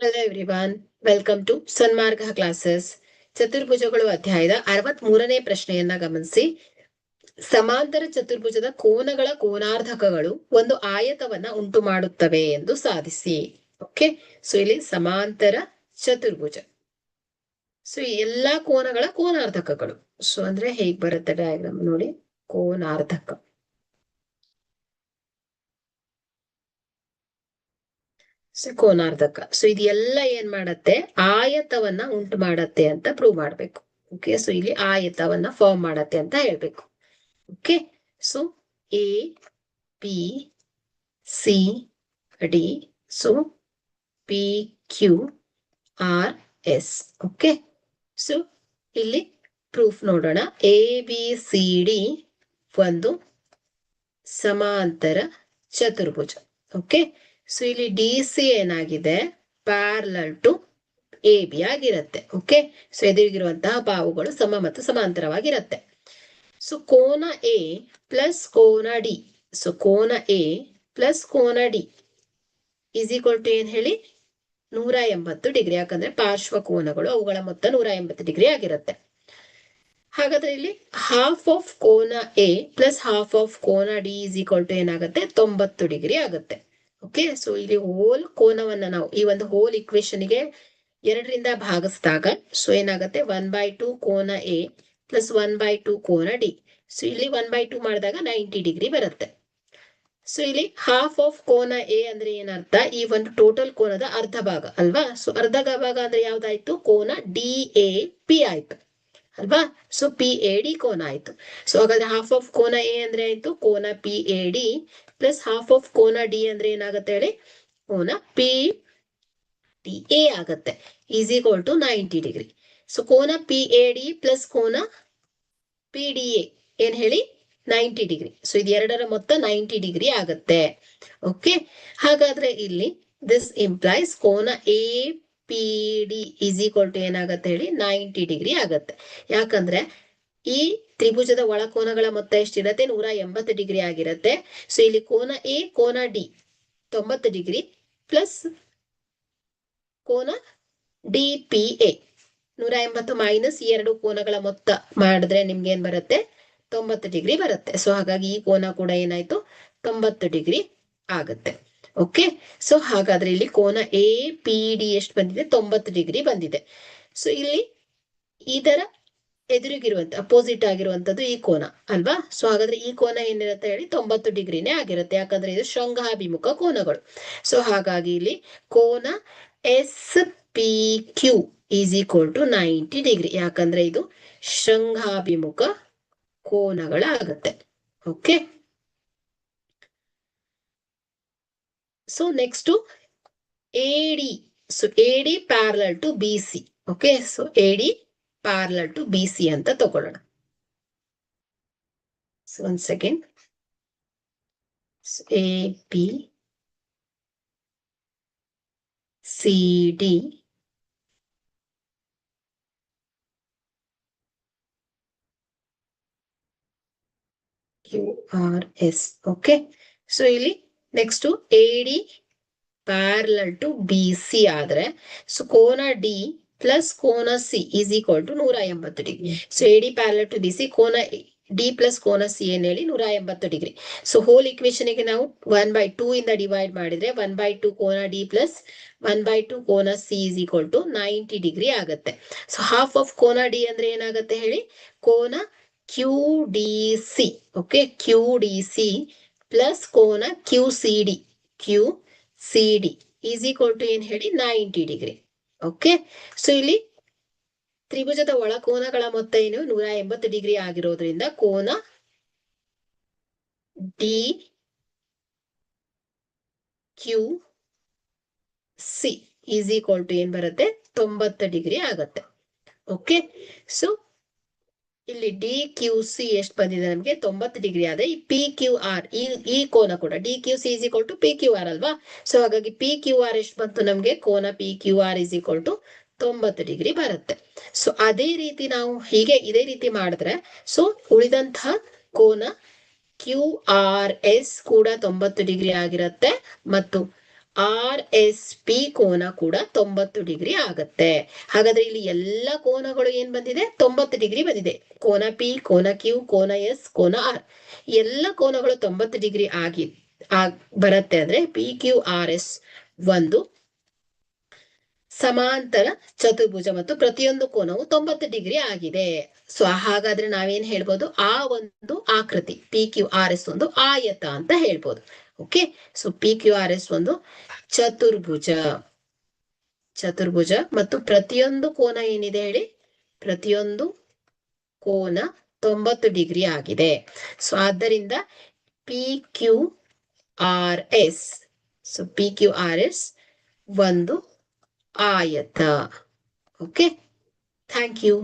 Hello everyone, welcome to Sanmarga classes. ಚತುರ್ಭುಜಗಳು ಅಧ್ಯಾಯದ 63ನೇ ಪ್ರಶ್ನೆಯನ್ನ ಗಮನಿಸಿ. ಸಮಾಂತರ ಚತುರ್ಭುಜದ ಕೋನಗಳ ಕೋನಾರ್ಧಕಗಳು ಒಂದು ಆಯತವನ್ನ ಉಂಟು ಮಾಡುತ್ತವೆ ಎಂದು ಸಾಧಿಸಿ. ಓಕೆ, ಸೊ ಇಲ್ಲಿ ಸಮಾಂತರ ಚತುರ್ಭುಜ. ಸೊ ಎಲ್ಲಾ ಕೋನಗಳ ಕೋನಾರ್ಧಕಗಳು. ಸೊ ಅಂದ್ರೆ ಹೇಗ್ ಬರುತ್ತೆ ಡಯಾಗ್ರಾಮ್ ನೋಡಿ. ಕೋನಾರ್ಧಕ, ಕೋನಾರ್ಧಕ. ಸೊ ಇದೆಲ್ಲ ಏನ್ ಮಾಡತ್ತೆ, ಆಯತವನ್ನ ಉಂಟು ಮಾಡತ್ತೆ ಅಂತ ಪ್ರೂವ್ ಮಾಡ್ಬೇಕು. ಓಕೆ, ಸೊ ಇಲ್ಲಿ ಆಯತವನ್ನ ಫಾರ್ಮ್ ಮಾಡತ್ತೆ ಅಂತ ಹೇಳ್ಬೇಕು. Okay, so A P C D, so P Q R S. Okay, so ಇಲ್ಲಿ ಪ್ರೂಫ್ ನೋಡೋಣ. ಎ ಬಿ ಸಿ ಡಿ ಒಂದು ಸಮಾಂತರ ಚತುರ್ಭುಜ. ಓಕೆ, ಸೊ ಇಲ್ಲಿ ಡಿ ಸಿ ಏನಾಗಿದೆ, ಪ್ಯಾರಲಲ್ ಟು ಎ ಬಿ ಆಗಿರತ್ತೆ. ಓಕೆ, ಸೊ ಎದುರಿಗಿರುವಂತಹ ಬಾಹುಗಳು ಸಮ ಮತ್ತು ಸಮಾಂತರವಾಗಿರತ್ತೆ. ಸೊ ಕೋನ ಎ ಪ್ಲಸ್ ಕೋನ ಡಿ, ಸೊ ಕೋನ ಎ ಪ್ಲಸ್ ಕೋನ ಡಿ ಇಸ್ ಈಕ್ವಲ್ ಟು ಏನ್ ಹೇಳಿ, 180 ಡಿಗ್ರಿ. ಯಾಕಂದ್ರೆ ಪಾರ್ಶ್ವ ಕೋನಗಳು, ಅವುಗಳ ಮೊತ್ತ 180 ಡಿಗ್ರಿ ಆಗಿರುತ್ತೆ. ಹಾಗಾದ್ರೆ ಇಲ್ಲಿ ಹಾಫ್ ಆಫ್ ಕೋನ ಎ ಪ್ಲಸ್ ಹಾಫ್ ಆಫ್ ಕೋನ ಡಿ ಇಸ್ ಈಕ್ವಲ್ ಟು ಏನಾಗುತ್ತೆ, 90 ಡಿಗ್ರಿ ಆಗುತ್ತೆ. ಓಕೆ, ಸೊ ಇಲ್ಲಿ ಹೋಲ್ ಕೋನವನ್ನ ನಾವು ಈ ಒಂದು ಹೋಲ್ ಇಕ್ವೇಶನ್ಗೆ 2ರಿಂದ ಭಾಗಿಸಿದಾಗ ಸೊ ಏನಾಗುತ್ತೆ, 1/2 ಕೋನ ಎ ಪ್ಲಸ್ 1/2 ಕೋನ ಡಿ. ಸೊ ಇಲ್ಲಿ 1/2 ಮಾಡಿದಾಗ 90 ಡಿಗ್ರಿ ಬರುತ್ತೆ. ಸೊ ಇಲ್ಲಿ ಹಾಫ್ ಆಫ್ ಕೋನ ಎ ಅಂದ್ರೆ ಏನರ್ಥ, ಈ ಒಂದು ಟೋಟಲ್ ಕೋನದ ಅರ್ಧ ಭಾಗ ಅಲ್ವಾ. ಸೊ ಅರ್ಧ ಭಾಗ ಅಂದ್ರೆ ಯಾವ್ದಾಯ್ತು, ಕೋನ ಡಿ ಎ ಪಿ ಆಯ್ತು ಅಲ್ವಾ. ಸೊ ಪಿ ಎ ಡಿ ಕೋನ ಆಯ್ತು. ಸೊ ಹಾಗಾದ್ರೆ ಹಾಫ್ ಆಫ್ ಕೋನ ಎ ಅಂದ್ರೆ ಆಯ್ತು ಕೋನ P A D plus half of ಕೋನ ಡಿ ಅಂದ್ರೆ ಏನಾಗುತ್ತೆ ಹೇಳಿ, ಕೋನ ಪಿ ಡಿ ಎ ಆಗತ್ತೆ, is equal to 90 degree. So ಕೋನ ಪಿ ಎ ಡಿ ಪ್ಲಸ್ ಕೋನ ಪಿ ಡಿ ಎ ಏನ್ ಹೇಳಿ, 90 ಡಿಗ್ರಿ. ಸೊ ಇದು ಎರಡರ ಮೊತ್ತ 90 ಡಿಗ್ರಿ ಆಗತ್ತೆ. ಓಕೆ, ಹಾಗಾದ್ರೆ ಇಲ್ಲಿ ದಿಸ್ ಇಂಪ್ಲೈಸ್ ಕೋನ A P D is equal to ಏನಾಗತ್ತೆ ಹೇಳಿ, 90 ಡಿಗ್ರಿ ಆಗತ್ತೆ. ಯಾಕಂದ್ರೆ ಈ ತ್ರಿಭುಜದ ಒಳಕೋನಗಳ ಮೊತ್ತ ಎಷ್ಟಿರತ್ತೆ, 180 ಡಿಗ್ರಿ ಆಗಿರತ್ತೆ. ಸೊ ಇಲ್ಲಿ ಕೋನ ಎ ಕೋನ ಡಿ 90 ಡಿಗ್ರಿ ಪ್ಲಸ್ ಕೋನ ಡಿ ಪಿ ಎ 180 ಮೈನಸ್ 2 ಕೋನಗಳ ಮೊತ್ತ ಮಾಡಿದ್ರೆ ನಿಮ್ಗೆ ಏನ್ ಬರುತ್ತೆ, 90 ಡಿಗ್ರಿ ಬರುತ್ತೆ. ಸೊ ಹಾಗಾಗಿ ಈ ಕೋನ ಕೂಡ ಏನಾಯ್ತು, 90 ಡಿಗ್ರಿ ಆಗುತ್ತೆ. ಓಕೆ, ಸೊ ಹಾಗಾದ್ರೆ ಇಲ್ಲಿ ಕೋನ ಎ ಪಿ ಡಿ ಎಷ್ಟು ಬಂದಿದೆ, 90 ಡಿಗ್ರಿ ಬಂದಿದೆ. ಸೊ ಇಲ್ಲಿ ಇದರ ಎದುರಿಗಿರುವಂತ ಅಪೋಸಿಟ್ ಆಗಿರುವಂತದ್ದು ಈ ಕೋನ ಅಲ್ವಾ. ಸೊ ಹಾಗಾದ್ರೆ ಈ ಕೋನ ಏನಿರುತ್ತೆ ಹೇಳಿ, 90 ಡಿಗ್ರಿನೇ ಆಗಿರುತ್ತೆ. ಯಾಕಂದ್ರೆ ಇದು ಶೃಂಗಾಭಿಮುಖ ಕೋನಗಳು. ಸೊ ಹಾಗಾಗಿ ಇಲ್ಲಿ ಕೋನ S P Q is equal to 90 degree. ಯಾಕಂದ್ರೆ ಇದು ಶೃಂಗಾಭಿಮುಖ ಕೋನಗಳಾಗತ್ತೆ. Okay, so next A D. So A D parallel to B C. Okay, so A D parallel to B C ಅಂತ ತಗೊಳ್ಳೋಣ. ಸೊ ಒಂದ್ second. A P C D Q R S. Okay, so ಇಲ್ಲಿ next A D parallel to B C ಆದ್ರೆ so ಕೋನ D plus ಕೋನ C is equal to 180 degree. So A D parallel to B C, ಕೋನ D plus ಕೋನ C ಏನ್ ಹೇಳಿ, 180 degree. So hole equation ಗೆ ನಾವು 1/2 ಇಂದ ಡಿವೈಡ್ ಮಾಡಿದ್ರೆ 1/2 ಕೋನ ಡಿ ಪ್ಲಸ್ 1/2 ಕೋನ C is equal to 90 degree ಆಗತ್ತೆ. ಸೊ ಹಾಫ್ ಆಫ್ ಕೋನ ಡಿ ಅಂದ್ರೆ ಏನಾಗತ್ತೆ ಹೇಳಿ, ಕೋನ Q D C. Okay, Q D C plus ಕೋನ Q C D, Q C D is equal to ಏನ್ ಹೇಳಿ, 90 ಡಿಗ್ರಿ. ಓಕೆ, ಸೊ ಇಲ್ಲಿ ತ್ರಿಭುಜದ ಒಳಕೋನಗಳ ಮೊತ್ತ ಏನು, 180 ಡಿಗ್ರಿ ಆಗಿರೋದ್ರಿಂದ ಕೋನ D Q C is equal to ಏನ್ ಬರುತ್ತೆ, 90 ಡಿಗ್ರಿ ಆಗತ್ತೆ. ಓಕೆ, ಸೊ ಇಲ್ಲಿ ಡಿ ಕ್ಯೂ ಸಿ ಎಷ್ಟು ಬಂದಿದೆ ನಮ್ಗೆ, 90 ಡಿಗ್ರಿ ಆದ್ರೆ ಈ ಪಿ ಕ್ಯೂ ಆರ್ ಈ ಕೋನ ಕೂಡ D Q C is equal to P Q R ಅಲ್ವಾ. ಸೊ ಹಾಗಾಗಿ ಪಿ ಕ್ಯೂ ಆರ್ ಎಷ್ಟು ಬಂತು ನಮ್ಗೆ, ಕೋನ P Q R is equal to 90 degree ಬರುತ್ತೆ. ಸೊ ಅದೇ ರೀತಿ ನಾವು ಇದೇ ರೀತಿ ಮಾಡಿದ್ರೆ ಸೊ ಉಳಿದಂತಹ ಕೋನ ಕ್ಯೂ ಆರ್ ಎಸ್ ಕೂಡ 90 ಡಿಗ್ರಿ ಆಗಿರುತ್ತೆ ಮತ್ತು ಆರ್ ಎಸ್ ಪಿ ಕೋನ ಕೂಡ 90 ಡಿಗ್ರಿ ಆಗತ್ತೆ. ಹಾಗಾದ್ರೆ ಇಲ್ಲಿ ಎಲ್ಲ ಕೋನಗಳು ಏನ್ ಬಂದಿದೆ? 90 ಡಿಗ್ರಿ ಬಂದಿದೆ. ಕೋನ ಪಿ, ಕೋನ ಕ್ಯೂ, ಕೋನ ಎಸ್, ಕೋನ ಆರ್, ಎಲ್ಲ ಕೋನಗಳು 90 ಡಿಗ್ರಿ ಬರುತ್ತೆ. ಅಂದ್ರೆ ಪಿ ಕ್ಯೂ ಆರ್ ಎಸ್ ಒಂದು ಸಮಾಂತರ ಚತುರ್ಭುಜ ಮತ್ತು ಪ್ರತಿಯೊಂದು ಕೋನವು 90 ಡಿಗ್ರಿ ಆಗಿದೆ. ಸೊ ಹಾಗಾದ್ರೆ ನಾವೇನ್ ಹೇಳ್ಬೋದು? ಆ ಒಂದು ಆಕೃತಿ ಪಿ ಕ್ಯೂ ಆರ್ ಎಸ್ ಒಂದು ಆಯತ ಅಂತ ಹೇಳ್ಬೋದು. Okay, so P Q R S ಒಂದು ಚತುರ್ಭುಜ ಮತ್ತು ಪ್ರತಿಯೊಂದು ಕೋನ ಏನಿದೆ ಹೇಳಿ? ಪ್ರತಿಯೊಂದು ಕೋನ 90 ಡಿಗ್ರಿ ಆಗಿದೆ. ಸೊ ಆದ್ದರಿಂದ P Q R S, so P Q R S ಒಂದು ಆಯತ. Okay, thank you.